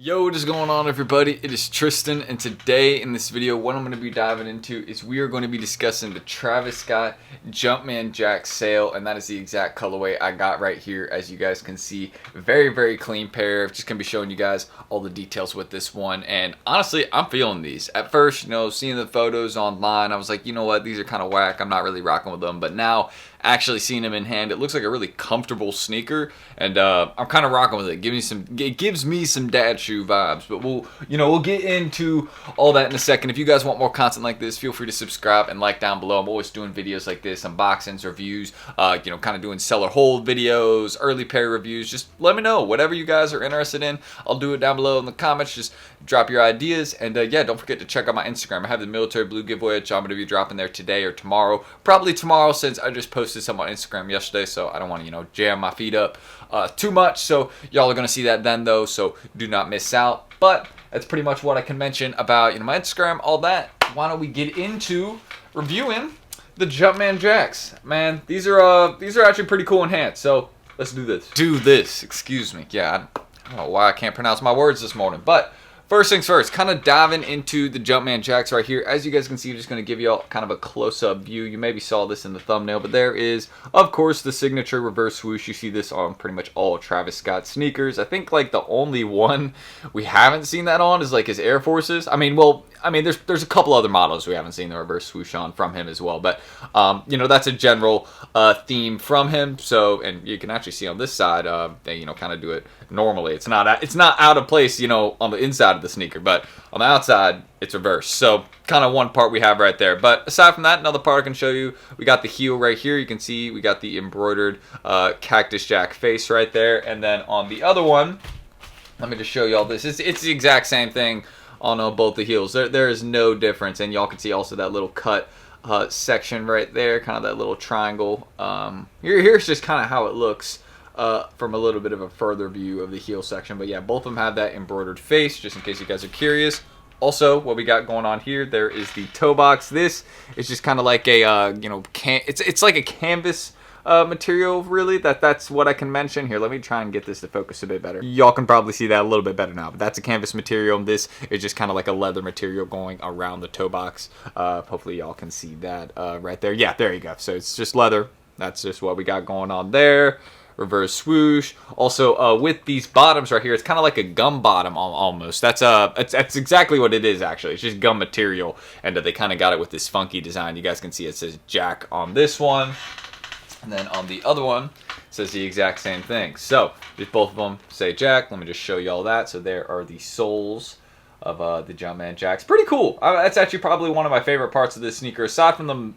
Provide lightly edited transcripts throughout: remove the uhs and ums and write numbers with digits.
Yo, what is going on, everybody? It is Tristan, and today in this video what I'm going to be diving into is we are going to be discussing the Travis Scott Jumpman Jack sale, and that is the exact colorway I got right here. As you guys can see, very clean pair. Just going to be showing you guys all the details with this one, and honestly I'm feeling these. At first, seeing the photos online, I was like, you know what, these are kind of whack, I'm not really rocking with them. But now actually seeing them in hand, it looks like a really comfortable sneaker, and I'm kind of rocking with it. It gives me some dad shoe vibes. But we'll get into all that in a second. If you guys want more content like this, feel free to subscribe and like down below. I'm always doing videos like this, unboxings, reviews, kind of doing seller hold videos, early pair reviews. Just let me know whatever you guys are interested in. I'll do it down below in the comments. Just drop your ideas, and yeah, don't forget to check out my Instagram. I have the military blue giveaway, which I'm going to be dropping there today or tomorrow. Probably tomorrow, since I just posted some on Instagram yesterday, so I don't want to jam my feet up too much. So y'all are going to see that then, though, so do not miss out. But that's pretty much what I can mention about my Instagram, all that. Why don't we get into reviewing the Jumpman Jacks? Man, these are actually pretty cool in hand, so let's do this. Excuse me. Yeah, I don't know why I can't pronounce my words this morning, but first things first, kind of diving into the Jumpman Jacks right here. As you guys can see, I'm just going to give you all kind of a close-up view. You maybe saw this in the thumbnail, but there is, of course, the signature reverse swoosh. You see this on pretty much all Travis Scott sneakers. I think the only one we haven't seen that on is his Air Forces. I mean, there's a couple other models we haven't seen the reverse swoosh on from him as well, but that's a general theme from him. So, and you can actually see on this side, they kind of do it normally. It's not out of place, on the inside of the sneaker, but on the outside it's reversed. So kind of one part we have right there. But aside from that, another part I can show you, we got the heel right here. You can see we got the embroidered Cactus Jack face right there, and then on the other one, let me just show you all this. It's the exact same thing on both the heels. There is no difference, and y'all can see also that little cut section right there, kind of that little triangle. Here's just kind of how it looks from a little bit of a further view of the heel section. But yeah, both of them have that embroidered face, just in case you guys are curious. Also, what we got going on here, there is the toe box. This is just kind of like a it's like a canvas material, really. That's what I can mention here. Let me try and get this to focus a bit better. Y'all can probably see that a little bit better now, but that's a canvas material. This is just kind of like a leather material going around the toe box. Hopefully y'all can see that right there. Yeah, there you go. So it's just leather. That's just what we got going on there. Reverse swoosh. Also, with these bottoms right here, it's kind of like a gum bottom almost. That's exactly what it is, actually. It's just gum material, and they kind of got it with this funky design. You guys can see it says Jack on this one, and then on the other one, it says the exact same thing. So, just both of them say Jack. Let me just show you all that. So there are the soles of the Jumpman Jacks. Pretty cool. That's actually probably one of my favorite parts of this sneaker, aside from them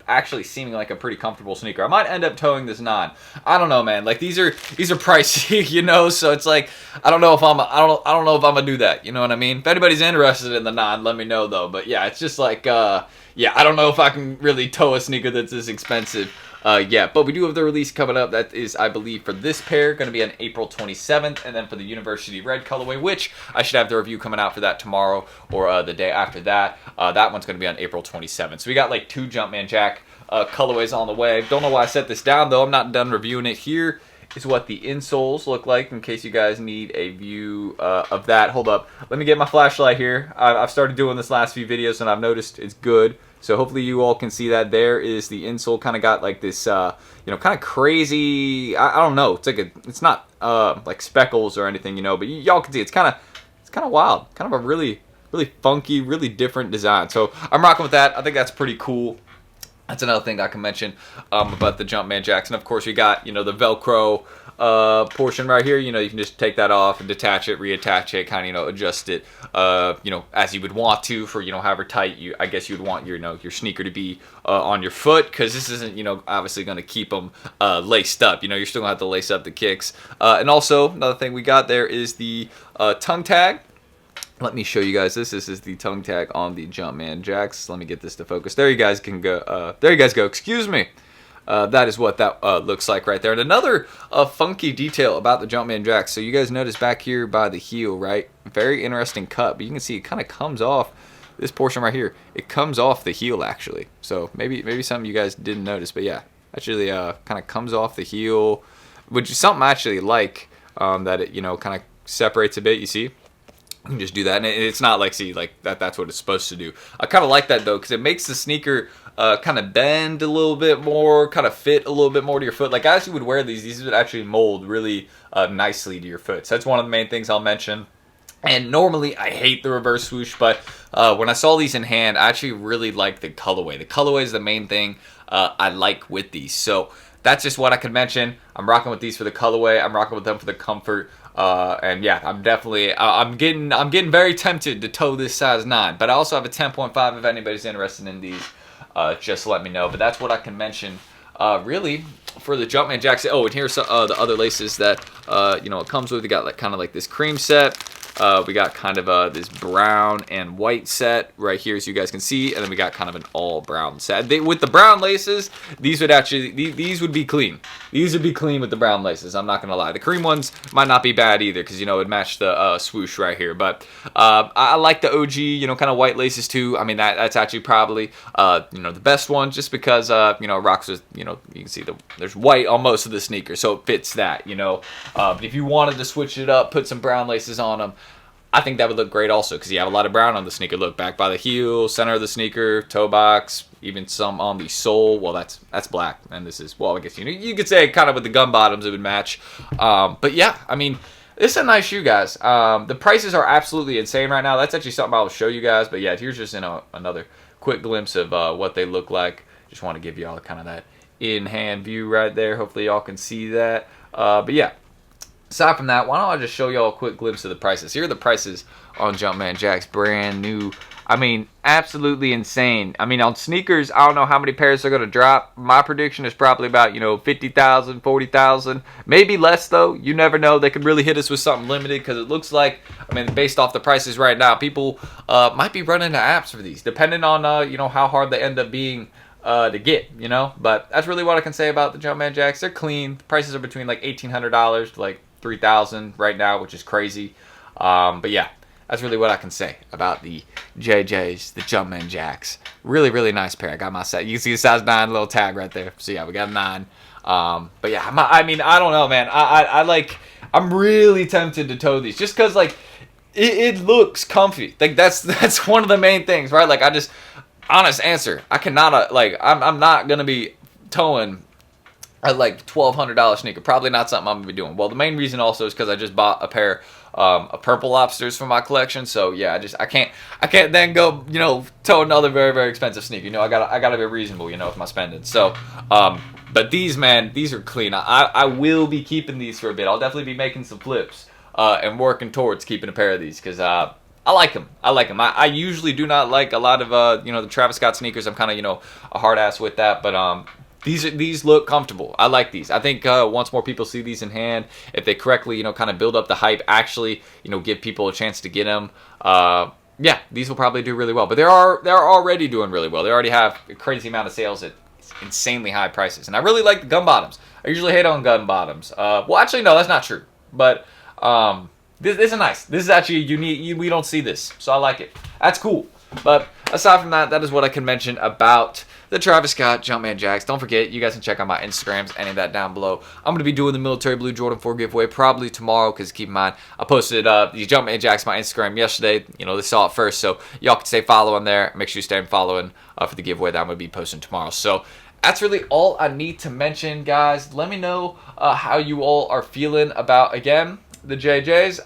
actually seeming like a pretty comfortable sneaker. I might end up towing this 9. I don't know, man. These are pricey, so it's like I don't know if I'm gonna do that. You know what I mean? If anybody's interested in the 9, let me know though. But yeah, it's just yeah, I don't know if I can really tow a sneaker that's this expensive. Yeah, but we do have the release coming up. That is, I believe, for this pair, going to be on April 27th, and then for the University Red colorway, which I should have the review coming out for that tomorrow or the day after that. That one's going to be on April 27th. So we got 2 Jumpman Jack colorways on the way. Don't know why I set this down, though. I'm not done reviewing it. Here is what the insoles look like, in case you guys need a view of that. Hold up. Let me get my flashlight here. I've started doing this last few videos, and I've noticed it's good. So hopefully you all can see that. There is the insole, kind of got this, kind of crazy. I don't know. It's not like speckles or anything, but y'all can see it's kind of wild, kind of a really funky, really different design. So I'm rocking with that. I think that's pretty cool. That's another thing I can mention about the Jumpman Jacks. And of course, we got the Velcro portion right here. You can just take that off and detach it, reattach it, kind of adjust it, as you would want to for however tight I guess you'd want your sneaker to be on your foot, because this isn't obviously going to keep them laced up. You're still gonna have to lace up the kicks. And also another thing we got there is the tongue tag. Let me show you guys this. This is the tongue tag on the Jumpman Jacks. Let me get this to focus. There you guys can go. There you guys go. Excuse me. That is what that looks like right there. And another funky detail about the Jumpman Jacks. So you guys notice back here by the heel, right? Very interesting cut. But you can see it kind of comes off this portion right here. It comes off the heel, actually. So maybe some of you guys didn't notice. But yeah, actually kind of comes off the heel, which is something I actually like, that it kind of separates a bit. You see? You can just do that, and it's not like, see, like that's what it's supposed to do. I kind of like that though, because it makes the sneaker kind of bend a little bit more, kind of fit a little bit more to your foot. Like as you would wear these would actually mold really nicely to your foot. So that's one of the main things I'll mention. And normally I hate the reverse swoosh, but when I saw these in hand, I actually really like the colorway. The colorway is the main thing I like with these. So that's just what I could mention. I'm rocking with these for the colorway. I'm rocking with them for the comfort. And yeah, I'm definitely, I'm getting very tempted to toe this size 9. But I also have a 10.5 if anybody's interested in these. Just let me know. But that's what I can mention, really, for the Jumpman Jacks. Oh, and here's the other laces that, you know, it comes with. We got like kind of like this cream set. We got kind of this brown and white set right here, so you guys can see, and then we got kind of an all brown set. With the brown laces, these would actually, these would be clean. These would be clean with the brown laces, I'm not gonna lie. The cream ones might not be bad either, because, you know, it matched the swoosh right here. But I like the OG, you know, kind of white laces too. I mean, that's actually probably, you know, the best one, just because, you know, it rocks with, you know, you can see there's white on most of the sneakers, so it fits that, you know. But if you wanted to switch it up, put some brown laces on them, I think that would look great also, because you have a lot of brown on the sneaker. Look, back by the heel, center of the sneaker, toe box, even some on the sole. Well, that's black, and this is, well, I guess you could say kind of with the gum bottoms it would match. But yeah, I mean, this is a nice shoe, guys. The prices are absolutely insane right now. That's actually something I'll show you guys. But yeah, here's just another quick glimpse of what they look like. Just want to give you all kind of that in-hand view right there. Hopefully y'all can see that. But yeah. Aside from that, why don't I just show y'all a quick glimpse of the prices. Here are the prices on Jumpman Jacks, brand new. I mean, absolutely insane. I mean, on sneakers, I don't know how many pairs are going to drop. My prediction is probably about, you know, 50,000, 40,000. Maybe less, though. You never know. They could really hit us with something limited, because it looks like, I mean, based off the prices right now, people might be running to apps for these, depending on, you know, how hard they end up being to get, you know. But that's really what I can say about the Jumpman Jacks. They're clean. The prices are between like $1,800 to like $3,000 right now, which is crazy. But yeah, that's really what I can say about the JJs, the Jumpman Jacks. Really, really nice pair. I got my set. You can see the size 9 little tag right there. So yeah, we got a 9. But yeah, I mean, I don't know, man. I'm really tempted to toe these, just because like it looks comfy. Like that's one of the main things, right? Like honest answer, I cannot I'm not gonna be towing a like $1,200 sneaker. Probably not something I'm gonna be doing. Well, the main reason also is because I just bought a pair of purple lobsters for my collection. So yeah, I can't then go, you know, tow another very, very expensive sneaker. You know, I gotta be reasonable, you know, with my spending. So but these, man, these are clean. I will be keeping these for a bit. I'll definitely be making some flips and working towards keeping a pair of these, because I like them. I usually do not like a lot of you know, the Travis Scott sneakers. I'm kind of, you know, a hard ass with that, but these look comfortable. I like these. I think once more people see these in hand, if they correctly, you know, kind of build up the hype, actually, you know, give people a chance to get them, yeah, these will probably do really well. But they're already doing really well. They already have a crazy amount of sales at insanely high prices. And I really like the gum bottoms. I usually hate on gum bottoms. Well, actually, no, that's not true. But this is nice. This is actually unique. We don't see this, so I like it. That's cool. But aside from that, that is what I can mention about the Travis Scott Jumpman Jacks. Don't forget, you guys can check out my Instagrams, any of that down below. I'm going to be doing the military blue Jordan 4 giveaway probably tomorrow, because keep in mind, I posted these Jumpman Jacks on my Instagram yesterday. You know, they saw it first, so y'all can stay following there. Make sure you stay following for the giveaway that I'm going to be posting tomorrow. So that's really all I need to mention, guys. Let me know how you all are feeling about, again, the JJs.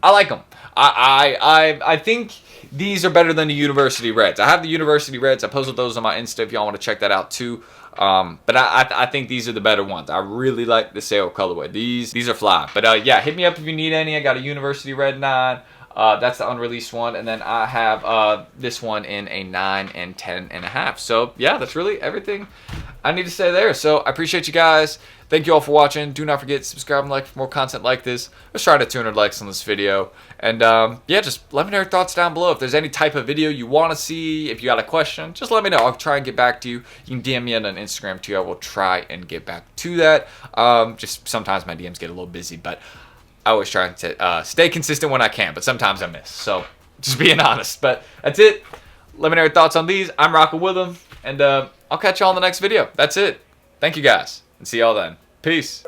I like them. I think these are better than the University Reds. I have the University Reds. I posted those on my Insta if y'all want to check that out too. But I think these are the better ones. I really like the Sail colorway. These are fly. But yeah, hit me up if you need any. I got a University Red 9. That's the unreleased one. And then I have this one in a 9 and 10.5. So yeah, that's really everything I need to say there. So I appreciate you guys. Thank you all for watching. Do not forget to subscribe and like for more content like this. Let's try to 200 likes on this video. And yeah, just let me know your thoughts down below. If there's any type of video you want to see, if you got a question, just let me know. I'll try and get back to you. You can DM me on Instagram too. I will try and get back to that. Just sometimes my DMs get a little busy, but I always try to stay consistent when I can, but sometimes I miss. So just being honest. But that's it. Let me know your thoughts on these. I'm rocking with them. And I'll catch y'all in the next video. That's it. Thank you guys. And see y'all then. Peace.